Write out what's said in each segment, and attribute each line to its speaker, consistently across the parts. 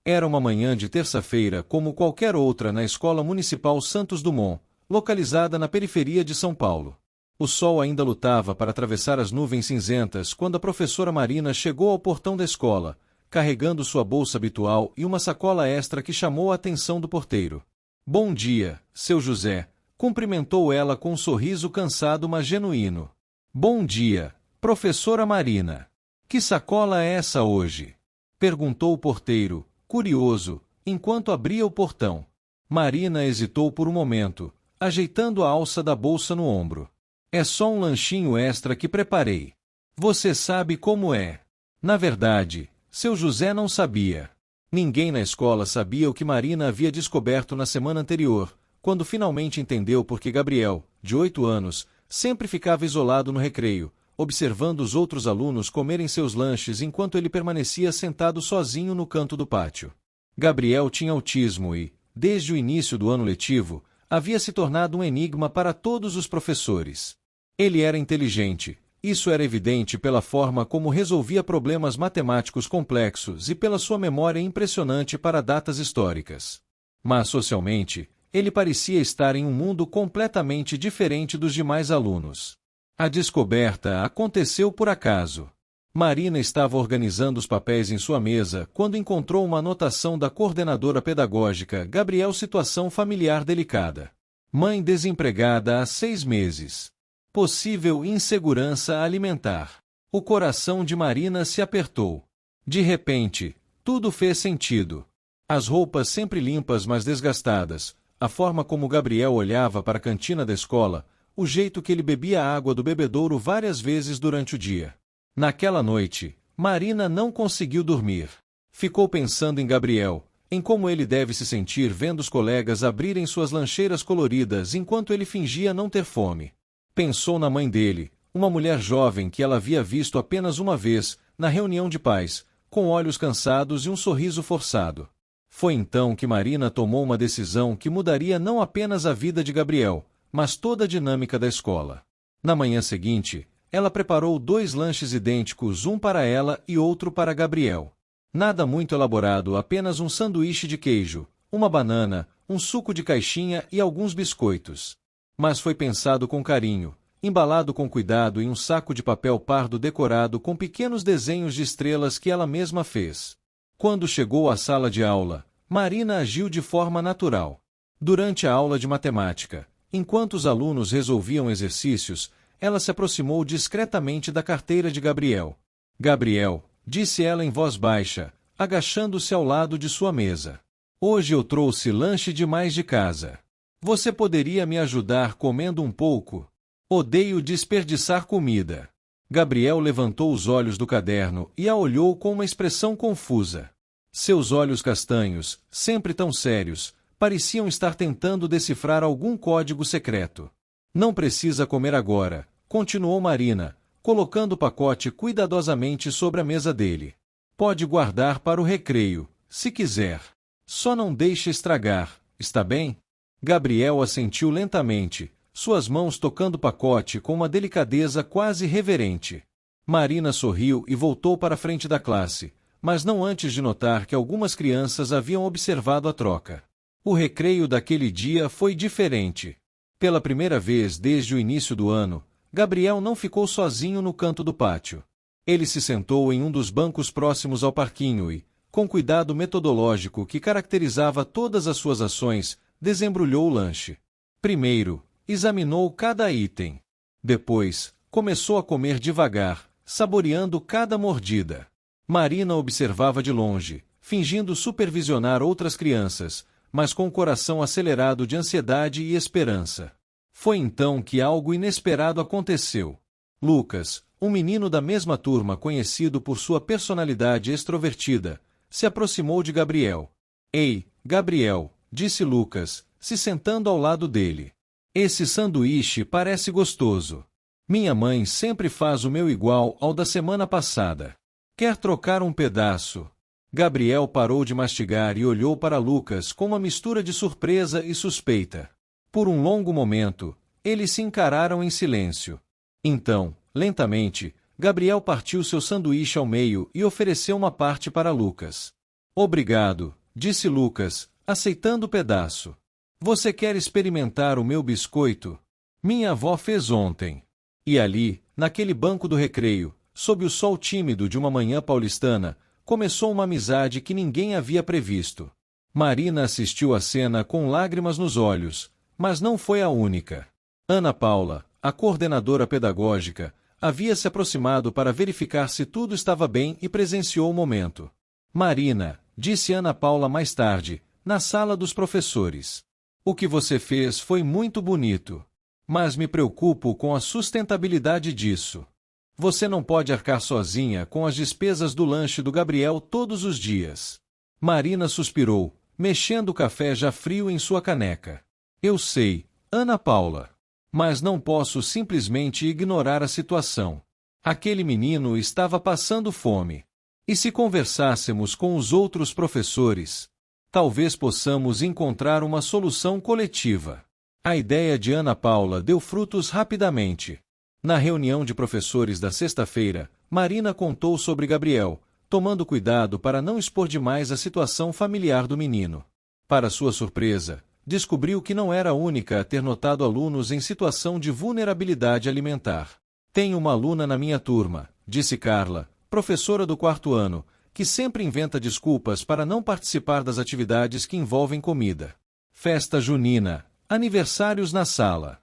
Speaker 1: Era uma manhã de terça-feira como qualquer outra na Escola Municipal Santos Dumont, localizada na periferia de São Paulo. O sol ainda lutava para atravessar as nuvens cinzentas quando a professora Marina chegou ao portão da escola, carregando sua bolsa habitual e uma sacola extra que chamou a atenção do porteiro. "Bom dia, seu José", cumprimentou ela com um sorriso cansado mas genuíno. "Bom dia, professora Marina. Que sacola é essa hoje?", perguntou o porteiro, curioso, enquanto abria o portão. Marina hesitou por um momento, ajeitando a alça da bolsa no ombro. "É só um lanchinho extra que preparei. Você sabe como é." Na verdade, seu José não sabia. Ninguém na escola sabia o que Marina havia descoberto na semana anterior, quando finalmente entendeu por que Gabriel, de 8 anos, sempre ficava isolado no recreio, observando os outros alunos comerem seus lanches enquanto ele permanecia sentado sozinho no canto do pátio. Gabriel tinha autismo e, desde o início do ano letivo, havia se tornado um enigma para todos os professores. Ele era inteligente, isso era evidente pela forma como resolvia problemas matemáticos complexos e pela sua memória impressionante para datas históricas. Mas socialmente, ele parecia estar em um mundo completamente diferente dos demais alunos. A descoberta aconteceu por acaso. Marina estava organizando os papéis em sua mesa quando encontrou uma anotação da coordenadora pedagógica Gabriel: situação familiar delicada. Mãe desempregada há 6 meses. Possível insegurança alimentar. O coração de Marina se apertou. De repente, tudo fez sentido. As roupas sempre limpas mas desgastadas, a forma como Gabriel olhava para a cantina da escola, o jeito que ele bebia água do bebedouro várias vezes durante o dia. Naquela noite, Marina não conseguiu dormir. Ficou pensando em Gabriel, em como ele deve se sentir vendo os colegas abrirem suas lancheiras coloridas enquanto ele fingia não ter fome. Pensou na mãe dele, uma mulher jovem que ela havia visto apenas uma vez, na reunião de pais, com olhos cansados e um sorriso forçado. Foi então que Marina tomou uma decisão que mudaria não apenas a vida de Gabriel, mas toda a dinâmica da escola. Na manhã seguinte, ela preparou 2 lanches idênticos, um para ela e outro para Gabriel. Nada muito elaborado, apenas um sanduíche de queijo, uma banana, um suco de caixinha e alguns biscoitos. Mas foi pensado com carinho, embalado com cuidado em um saco de papel pardo decorado com pequenos desenhos de estrelas que ela mesma fez. Quando chegou à sala de aula, Marina agiu de forma natural. Durante a aula de matemática, enquanto os alunos resolviam exercícios, ela se aproximou discretamente da carteira de Gabriel. "Gabriel", disse ela em voz baixa, agachando-se ao lado de sua mesa. "Hoje eu trouxe lanche demais de casa. Você poderia me ajudar comendo um pouco? Odeio desperdiçar comida." Gabriel levantou os olhos do caderno e a olhou com uma expressão confusa. Seus olhos castanhos, sempre tão sérios, pareciam estar tentando decifrar algum código secreto. "Não precisa comer agora", continuou Marina, colocando o pacote cuidadosamente sobre a mesa dele. "Pode guardar para o recreio, se quiser. Só não deixe estragar, está bem?" Gabriel assentiu lentamente, suas mãos tocando o pacote com uma delicadeza quase reverente. Marina sorriu e voltou para a frente da classe, mas não antes de notar que algumas crianças haviam observado a troca. O recreio daquele dia foi diferente. Pela primeira vez desde o início do ano, Gabriel não ficou sozinho no canto do pátio. Ele se sentou em um dos bancos próximos ao parquinho e, com cuidado metodológico que caracterizava todas as suas ações, desembrulhou o lanche. Primeiro, examinou cada item. Depois, começou a comer devagar, saboreando cada mordida. Marina observava de longe, fingindo supervisionar outras crianças, mas com o coração acelerado de ansiedade e esperança. Foi então que algo inesperado aconteceu. Lucas, um menino da mesma turma conhecido por sua personalidade extrovertida, se aproximou de Gabriel. "Ei, Gabriel", disse Lucas, se sentando ao lado dele. "Esse sanduíche parece gostoso. Minha mãe sempre faz o meu igual ao da semana passada. Quer trocar um pedaço?" Gabriel parou de mastigar e olhou para Lucas com uma mistura de surpresa e suspeita. Por um longo momento, eles se encararam em silêncio. Então, lentamente, Gabriel partiu seu sanduíche ao meio e ofereceu uma parte para Lucas. Obrigado, disse Lucas, aceitando o pedaço. Você quer experimentar o meu biscoito? Minha avó fez ontem. E ali, naquele banco do recreio, sob o sol tímido de uma manhã paulistana, começou uma amizade que ninguém havia previsto. Marina assistiu à cena com lágrimas nos olhos, mas não foi a única. Ana Paula, a coordenadora pedagógica, havia se aproximado para verificar se tudo estava bem e presenciou o momento. Marina, disse Ana Paula mais tarde, na sala dos professores. O que você fez foi muito bonito. Mas me preocupo com a sustentabilidade disso. Você não pode arcar sozinha com as despesas do lanche do Gabriel todos os dias. Marina suspirou, mexendo o café já frio em sua caneca. Eu sei, Ana Paula. Mas não posso simplesmente ignorar a situação. Aquele menino estava passando fome. E se conversássemos com os outros professores, talvez possamos encontrar uma solução coletiva. A ideia de Ana Paula deu frutos rapidamente. Na reunião de professores da sexta-feira, Marina contou sobre Gabriel, tomando cuidado para não expor demais a situação familiar do menino. Para sua surpresa, descobriu que não era a única a ter notado alunos em situação de vulnerabilidade alimentar. Tenho uma aluna na minha turma, disse Carla, professora do 4º ano, que sempre inventa desculpas para não participar das atividades que envolvem comida. Festa junina, aniversários na sala.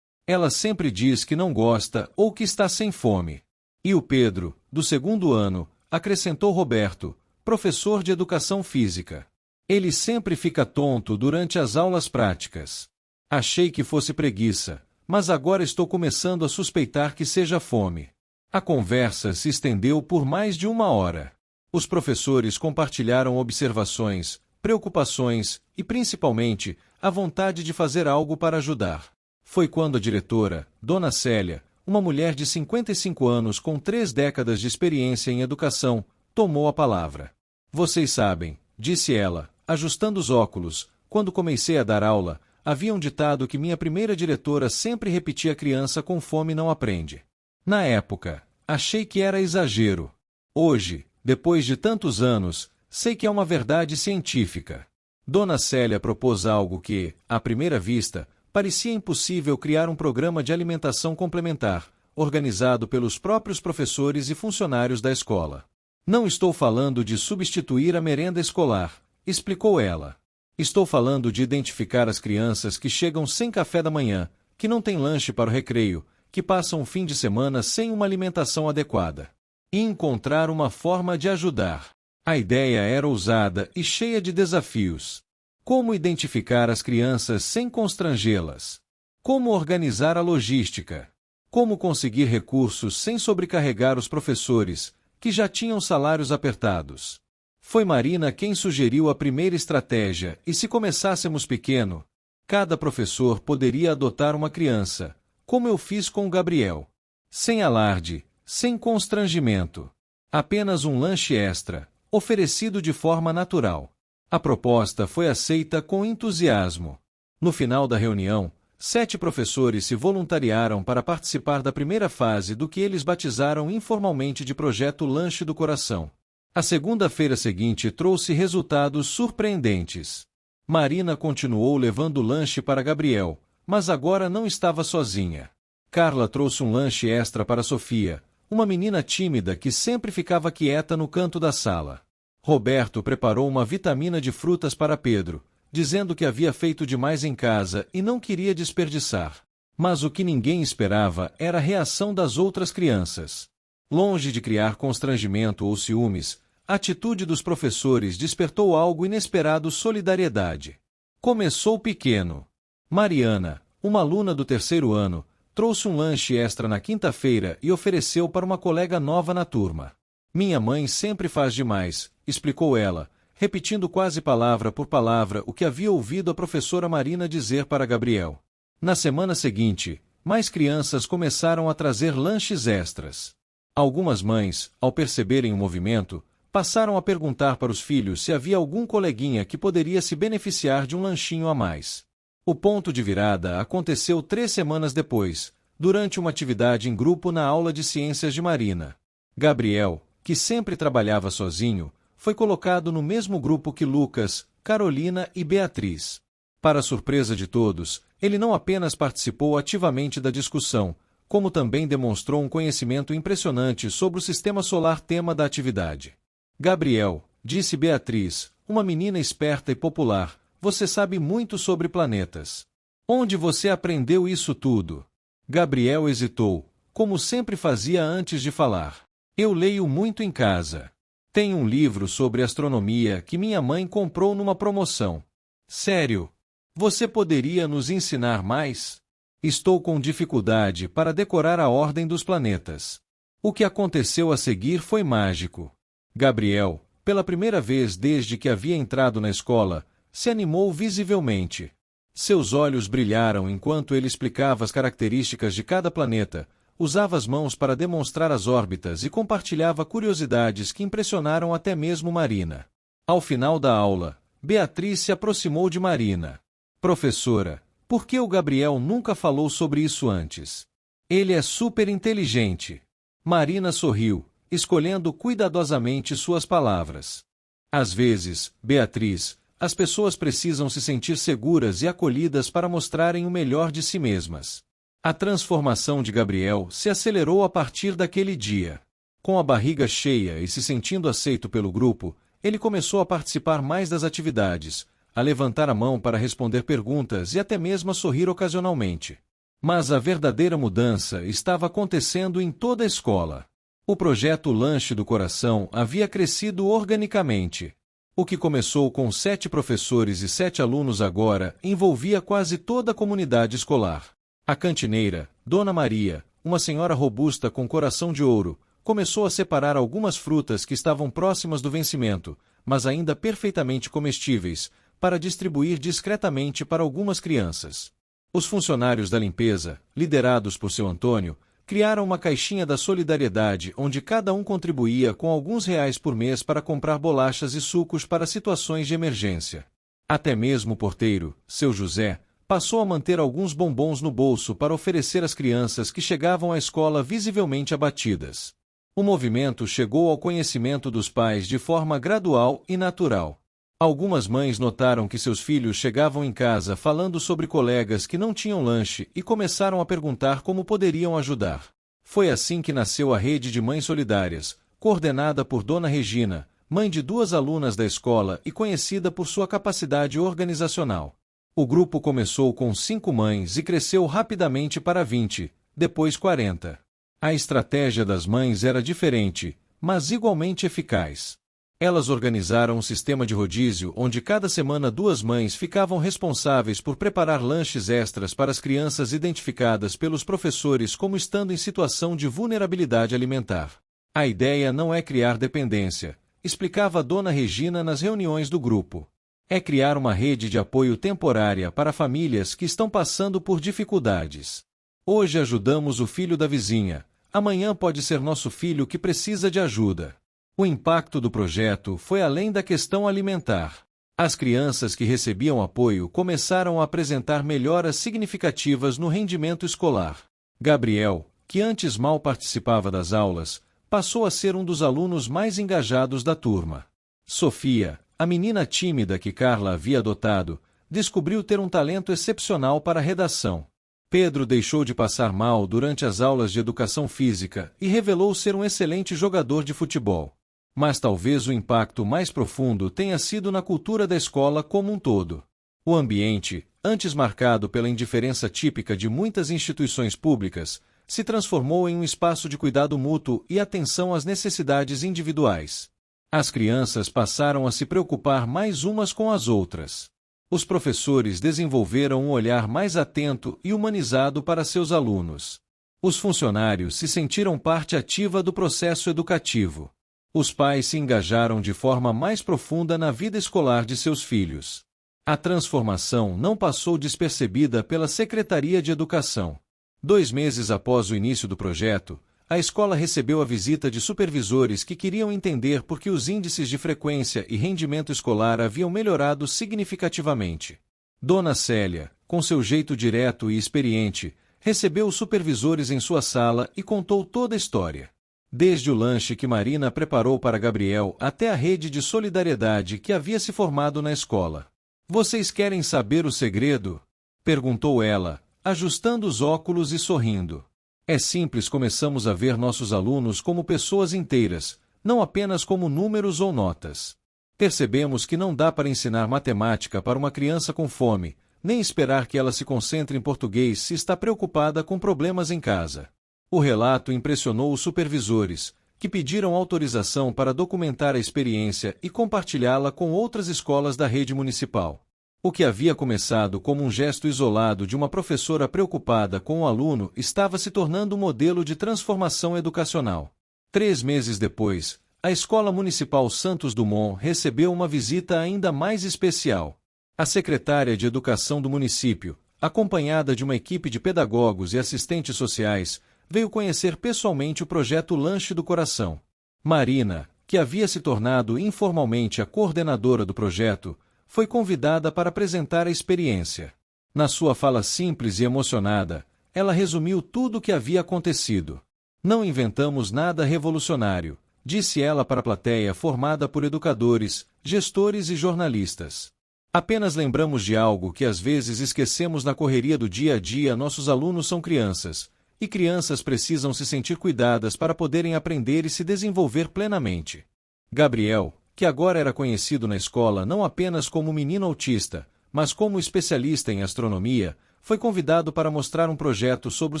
Speaker 1: Ela sempre diz que não gosta ou que está sem fome. E o Pedro, do 2º ano, acrescentou Roberto, professor de educação física. Ele sempre fica tonto durante as aulas práticas. Achei que fosse preguiça, mas agora estou começando a suspeitar que seja fome. A conversa se estendeu por mais de 1 hora. Os professores compartilharam observações, preocupações e, principalmente, a vontade de fazer algo para ajudar. Foi quando a diretora, Dona Célia, uma mulher de 55 anos com 3 décadas de experiência em educação, tomou a palavra. Vocês sabem, disse ela, ajustando os óculos, quando comecei a dar aula, havia um ditado que minha primeira diretora sempre repetia: criança com fome não aprende. Na época, achei que era exagero. Hoje, depois de tantos anos, sei que é uma verdade científica. Dona Célia propôs algo que, à primeira vista, parecia impossível: criar um programa de alimentação complementar, organizado pelos próprios professores e funcionários da escola. Não estou falando de substituir a merenda escolar, explicou ela. Estou falando de identificar as crianças que chegam sem café da manhã, que não têm lanche para o recreio, que passam o fim de semana sem uma alimentação adequada. E encontrar uma forma de ajudar. A ideia era ousada e cheia de desafios. Como identificar as crianças sem constrangê-las? Como organizar a logística? Como conseguir recursos sem sobrecarregar os professores, que já tinham salários apertados? Foi Marina quem sugeriu a primeira estratégia, e se começássemos pequeno, cada professor poderia adotar uma criança, como eu fiz com o Gabriel. Sem alarde, sem constrangimento. Apenas um lanche extra, oferecido de forma natural. A proposta foi aceita com entusiasmo. No final da reunião, 7 professores se voluntariaram para participar da primeira fase do que eles batizaram informalmente de Projeto Lanche do Coração. A segunda-feira seguinte trouxe resultados surpreendentes. Marina continuou levando lanche para Gabriel, mas agora não estava sozinha. Carla trouxe um lanche extra para Sofia, uma menina tímida que sempre ficava quieta no canto da sala. Roberto preparou uma vitamina de frutas para Pedro, dizendo que havia feito demais em casa e não queria desperdiçar. Mas o que ninguém esperava era a reação das outras crianças. Longe de criar constrangimento ou ciúmes, a atitude dos professores despertou algo inesperado: solidariedade. Começou pequeno. Mariana, uma aluna do 3º ano, trouxe um lanche extra na quinta-feira e ofereceu para uma colega nova na turma. Minha mãe sempre faz demais, explicou ela, repetindo quase palavra por palavra o que havia ouvido a professora Marina dizer para Gabriel. Na semana seguinte, mais crianças começaram a trazer lanches extras. Algumas mães, ao perceberem o movimento, passaram a perguntar para os filhos se havia algum coleguinha que poderia se beneficiar de um lanchinho a mais. O ponto de virada aconteceu 3 semanas depois, durante uma atividade em grupo na aula de ciências de Marina. Gabriel, que sempre trabalhava sozinho, foi colocado no mesmo grupo que Lucas, Carolina e Beatriz. Para surpresa de todos, ele não apenas participou ativamente da discussão, como também demonstrou um conhecimento impressionante sobre o sistema solar, tema da atividade. Gabriel, disse Beatriz, uma menina esperta e popular, você sabe muito sobre planetas. Onde você aprendeu isso tudo? Gabriel hesitou, como sempre fazia antes de falar. Eu leio muito em casa. Tem um livro sobre astronomia que minha mãe comprou numa promoção. Sério? Você poderia nos ensinar mais? Estou com dificuldade para decorar a ordem dos planetas. O que aconteceu a seguir foi mágico. Gabriel, pela primeira vez desde que havia entrado na escola, se animou visivelmente. Seus olhos brilharam enquanto ele explicava as características de cada planeta, usava as mãos para demonstrar as órbitas e compartilhava curiosidades que impressionaram até mesmo Marina. Ao final da aula, Beatriz se aproximou de Marina. Professora, por que o Gabriel nunca falou sobre isso antes? Ele é super inteligente. Marina sorriu, escolhendo cuidadosamente suas palavras. Às vezes, Beatriz, as pessoas precisam se sentir seguras e acolhidas para mostrarem o melhor de si mesmas. A transformação de Gabriel se acelerou a partir daquele dia. Com a barriga cheia e se sentindo aceito pelo grupo, ele começou a participar mais das atividades, a levantar a mão para responder perguntas e até mesmo a sorrir ocasionalmente. Mas a verdadeira mudança estava acontecendo em toda a escola. O projeto Lanche do Coração havia crescido organicamente. O que começou com 7 professores e 7 alunos agora envolvia quase toda a comunidade escolar. A cantineira, Dona Maria, uma senhora robusta com coração de ouro, começou a separar algumas frutas que estavam próximas do vencimento, mas ainda perfeitamente comestíveis, para distribuir discretamente para algumas crianças. Os funcionários da limpeza, liderados por seu Antônio, criaram uma caixinha da solidariedade onde cada um contribuía com alguns reais por mês para comprar bolachas e sucos para situações de emergência. Até mesmo o porteiro, seu José, passou a manter alguns bombons no bolso para oferecer às crianças que chegavam à escola visivelmente abatidas. O movimento chegou ao conhecimento dos pais de forma gradual e natural. Algumas mães notaram que seus filhos chegavam em casa falando sobre colegas que não tinham lanche e começaram a perguntar como poderiam ajudar. Foi assim que nasceu a Rede de Mães Solidárias, coordenada por Dona Regina, mãe de 2 alunas da escola e conhecida por sua capacidade organizacional. O grupo começou com 5 mães e cresceu rapidamente para 20, depois 40. A estratégia das mães era diferente, mas igualmente eficaz. Elas organizaram um sistema de rodízio onde cada semana 2 mães ficavam responsáveis por preparar lanches extras para as crianças identificadas pelos professores como estando em situação de vulnerabilidade alimentar. A ideia não é criar dependência, explicava a Dona Regina nas reuniões do grupo. É criar uma rede de apoio temporária para famílias que estão passando por dificuldades. Hoje ajudamos o filho da vizinha, amanhã pode ser nosso filho que precisa de ajuda. O impacto do projeto foi além da questão alimentar. As crianças que recebiam apoio começaram a apresentar melhoras significativas no rendimento escolar. Gabriel, que antes mal participava das aulas, passou a ser um dos alunos mais engajados da turma. Sofia, a menina tímida que Carla havia adotado, descobriu ter um talento excepcional para a redação. Pedro deixou de passar mal durante as aulas de educação física e revelou ser um excelente jogador de futebol. Mas talvez o impacto mais profundo tenha sido na cultura da escola como um todo. O ambiente, antes marcado pela indiferença típica de muitas instituições públicas, se transformou em um espaço de cuidado mútuo e atenção às necessidades individuais. As crianças passaram a se preocupar mais umas com as outras. Os professores desenvolveram um olhar mais atento e humanizado para seus alunos. Os funcionários se sentiram parte ativa do processo educativo. Os pais se engajaram de forma mais profunda na vida escolar de seus filhos. A transformação não passou despercebida pela Secretaria de Educação. 2 meses após o início do projeto, a escola recebeu a visita de supervisores que queriam entender por que os índices de frequência e rendimento escolar haviam melhorado significativamente. Dona Célia, com seu jeito direto e experiente, recebeu os supervisores em sua sala e contou toda a história. Desde o lanche que Marina preparou para Gabriel até a rede de solidariedade que havia se formado na escola. Vocês querem saber o segredo? Perguntou ela, ajustando os óculos e sorrindo. É simples, começamos a ver nossos alunos como pessoas inteiras, não apenas como números ou notas. Percebemos que não dá para ensinar matemática para uma criança com fome, nem esperar que ela se concentre em português se está preocupada com problemas em casa. O relato impressionou os supervisores, que pediram autorização para documentar a experiência e compartilhá-la com outras escolas da rede municipal. O que havia começado como um gesto isolado de uma professora preocupada com o aluno estava se tornando um modelo de transformação educacional. 3 meses depois, a Escola Municipal Santos Dumont recebeu uma visita ainda mais especial. A secretária de Educação do município, acompanhada de uma equipe de pedagogos e assistentes sociais, veio conhecer pessoalmente o projeto Lanche do Coração. Marina, que havia se tornado informalmente a coordenadora do projeto, foi convidada para apresentar a experiência. Na sua fala simples e emocionada, ela resumiu tudo o que havia acontecido. Não inventamos nada revolucionário, disse ela para a plateia formada por educadores, gestores e jornalistas. Apenas lembramos de algo que às vezes esquecemos na correria do dia a dia. Nossos alunos são crianças, e crianças precisam se sentir cuidadas para poderem aprender e se desenvolver plenamente. Gabriel, que agora era conhecido na escola não apenas como menino autista, mas como especialista em astronomia, foi convidado para mostrar um projeto sobre o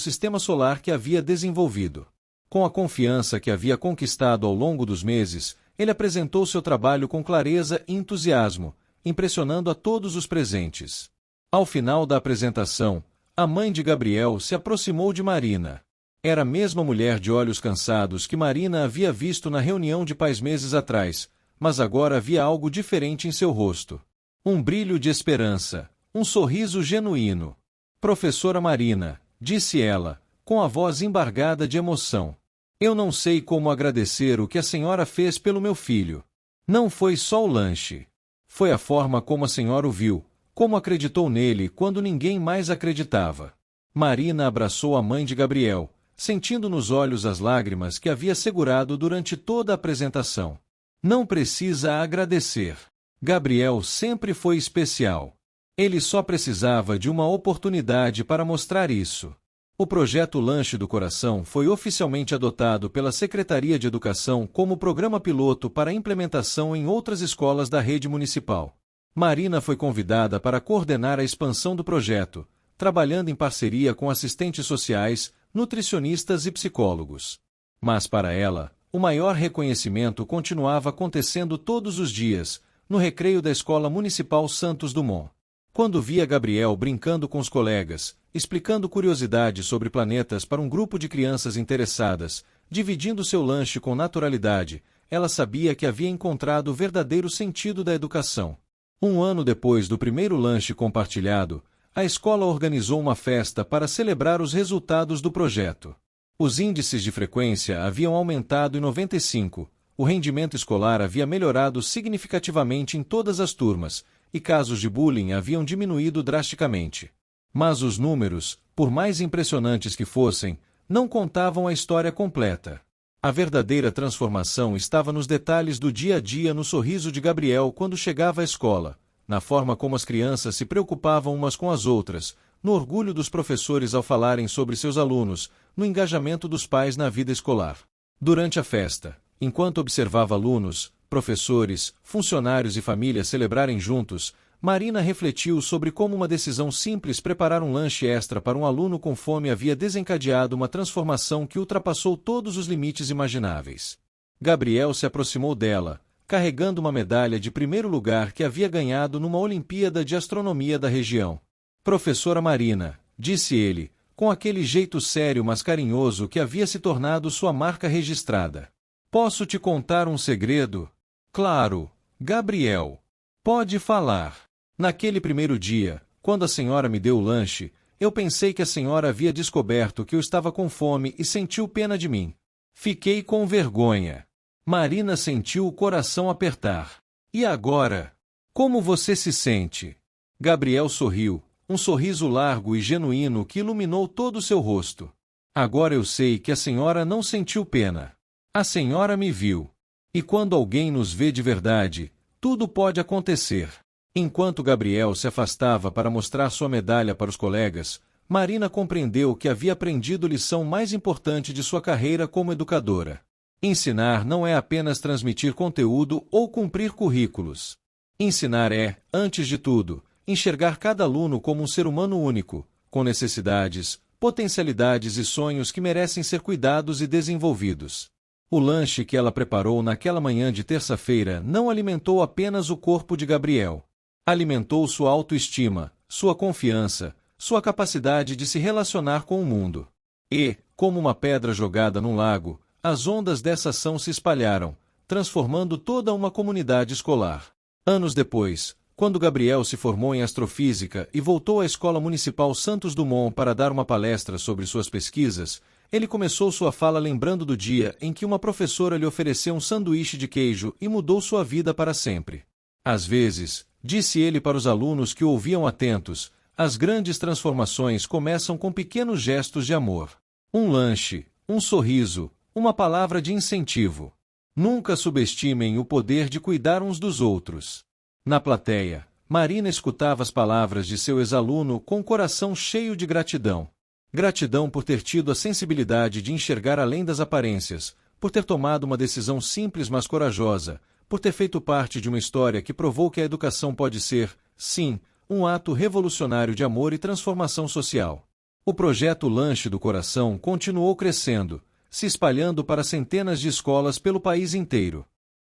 Speaker 1: sistema solar que havia desenvolvido. Com a confiança que havia conquistado ao longo dos meses, ele apresentou seu trabalho com clareza e entusiasmo, impressionando a todos os presentes. Ao final da apresentação, a mãe de Gabriel se aproximou de Marina. Era a mesma mulher de olhos cansados que Marina havia visto na reunião de pais meses atrás, mas agora havia algo diferente em seu rosto. Um brilho de esperança, um sorriso genuíno. Professora Marina, disse ela, com a voz embargada de emoção. Eu não sei como agradecer o que a senhora fez pelo meu filho. Não foi só o lanche. Foi a forma como a senhora o viu, como acreditou nele quando ninguém mais acreditava. Marina abraçou a mãe de Gabriel, sentindo nos olhos as lágrimas que havia segurado durante toda a apresentação. Não precisa agradecer. Gabriel sempre foi especial. Ele só precisava de uma oportunidade para mostrar isso. O projeto Lanche do Coração foi oficialmente adotado pela Secretaria de Educação como programa piloto para implementação em outras escolas da rede municipal. Marina foi convidada para coordenar a expansão do projeto, trabalhando em parceria com assistentes sociais, nutricionistas e psicólogos. Mas para ela, o maior reconhecimento continuava acontecendo todos os dias, no recreio da Escola Municipal Santos Dumont. Quando via Gabriel brincando com os colegas, explicando curiosidades sobre planetas para um grupo de crianças interessadas, dividindo seu lanche com naturalidade, ela sabia que havia encontrado o verdadeiro sentido da educação. 1 ano depois do primeiro lanche compartilhado, a escola organizou uma festa para celebrar os resultados do projeto. Os índices de frequência haviam aumentado em 95, o rendimento escolar havia melhorado significativamente em todas as turmas, e casos de bullying haviam diminuído drasticamente. Mas os números, por mais impressionantes que fossem, não contavam a história completa. A verdadeira transformação estava nos detalhes do dia a dia, no sorriso de Gabriel quando chegava à escola, na forma como as crianças se preocupavam umas com as outras, no orgulho dos professores ao falarem sobre seus alunos, no engajamento dos pais na vida escolar. Durante a festa, enquanto observava alunos, professores, funcionários e famílias celebrarem juntos, Marina refletiu sobre como uma decisão simples, preparar um lanche extra para um aluno com fome, havia desencadeado uma transformação que ultrapassou todos os limites imagináveis. Gabriel se aproximou dela, carregando uma medalha de primeiro lugar que havia ganhado numa Olimpíada de Astronomia da região. Professora Marina, disse ele, com aquele jeito sério mas carinhoso que havia se tornado sua marca registrada. Posso te contar um segredo? Claro, Gabriel. Pode falar. Naquele primeiro dia, quando a senhora me deu o lanche, eu pensei que a senhora havia descoberto que eu estava com fome e sentiu pena de mim. Fiquei com vergonha. Marina sentiu o coração apertar. E agora? Como você se sente? Gabriel sorriu, um sorriso largo e genuíno que iluminou todo o seu rosto. Agora eu sei que a senhora não sentiu pena. A senhora me viu. E quando alguém nos vê de verdade, tudo pode acontecer. Enquanto Gabriel se afastava para mostrar sua medalha para os colegas, Marina compreendeu que havia aprendido a lição mais importante de sua carreira como educadora. Ensinar não é apenas transmitir conteúdo ou cumprir currículos. Ensinar é, antes de tudo, enxergar cada aluno como um ser humano único, com necessidades, potencialidades e sonhos que merecem ser cuidados e desenvolvidos. O lanche que ela preparou naquela manhã de terça-feira não alimentou apenas o corpo de Gabriel. Alimentou sua autoestima, sua confiança, sua capacidade de se relacionar com o mundo. E, como uma pedra jogada num lago, as ondas dessa ação se espalharam, transformando toda uma comunidade escolar. Anos depois, quando Gabriel se formou em astrofísica e voltou à Escola Municipal Santos Dumont para dar uma palestra sobre suas pesquisas, ele começou sua fala lembrando do dia em que uma professora lhe ofereceu um sanduíche de queijo e mudou sua vida para sempre. Às vezes, disse ele para os alunos que o ouviam atentos, as grandes transformações começam com pequenos gestos de amor. Um lanche, um sorriso, uma palavra de incentivo. Nunca subestimem o poder de cuidar uns dos outros. Na plateia, Marina escutava as palavras de seu ex-aluno com o coração cheio de gratidão. Gratidão por ter tido a sensibilidade de enxergar além das aparências, por ter tomado uma decisão simples mas corajosa, por ter feito parte de uma história que provou que a educação pode ser, sim, um ato revolucionário de amor e transformação social. O projeto Lanche do Coração continuou crescendo, se espalhando para centenas de escolas pelo país inteiro.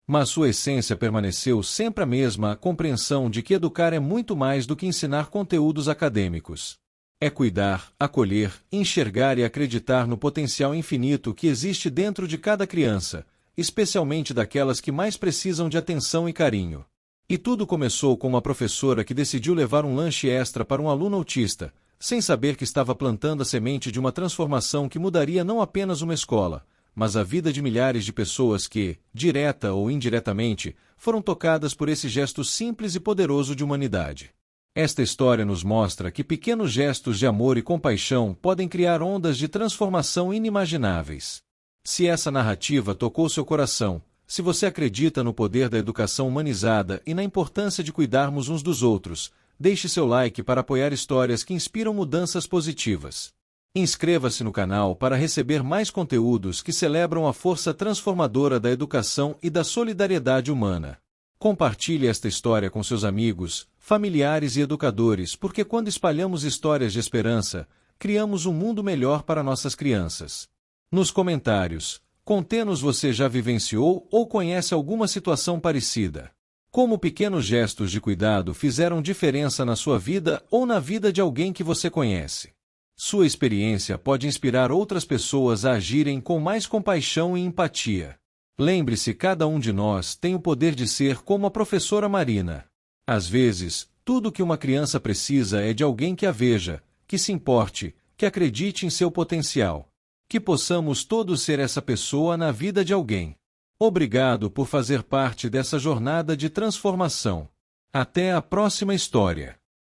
Speaker 1: Mas sua essência permaneceu sempre a mesma, a compreensão de que educar é muito mais do que ensinar conteúdos acadêmicos. É cuidar, acolher, enxergar e acreditar no potencial infinito que existe dentro de cada criança, especialmente daquelas que mais precisam de atenção e carinho. E tudo começou com uma professora que decidiu levar um lanche extra para um aluno autista, sem saber que estava plantando a semente de uma transformação que mudaria não apenas uma escola, mas a vida de milhares de pessoas que, direta ou indiretamente, foram tocadas por esse gesto simples e poderoso de humanidade. Esta história nos mostra que pequenos gestos de amor e compaixão podem criar ondas de transformação inimagináveis. Se essa narrativa tocou seu coração, se você acredita no poder da educação humanizada e na importância de cuidarmos uns dos outros, deixe seu like para apoiar histórias que inspiram mudanças positivas. Inscreva-se no canal para receber mais conteúdos que celebram a força transformadora da educação e da solidariedade humana. Compartilhe esta história com seus amigos, familiares e educadores, porque quando espalhamos histórias de esperança, criamos um mundo melhor para nossas crianças. Nos comentários, conte-nos você já vivenciou ou conhece alguma situação parecida. Como pequenos gestos de cuidado fizeram diferença na sua vida ou na vida de alguém que você conhece. Sua experiência pode inspirar outras pessoas a agirem com mais compaixão e empatia. Lembre-se, cada um de nós tem o poder de ser como a professora Marina. Às vezes, tudo que uma criança precisa é de alguém que a veja, que se importe, que acredite em seu potencial. Que possamos todos ser essa pessoa na vida de alguém. Obrigado por fazer parte dessa jornada de transformação. Até a próxima história.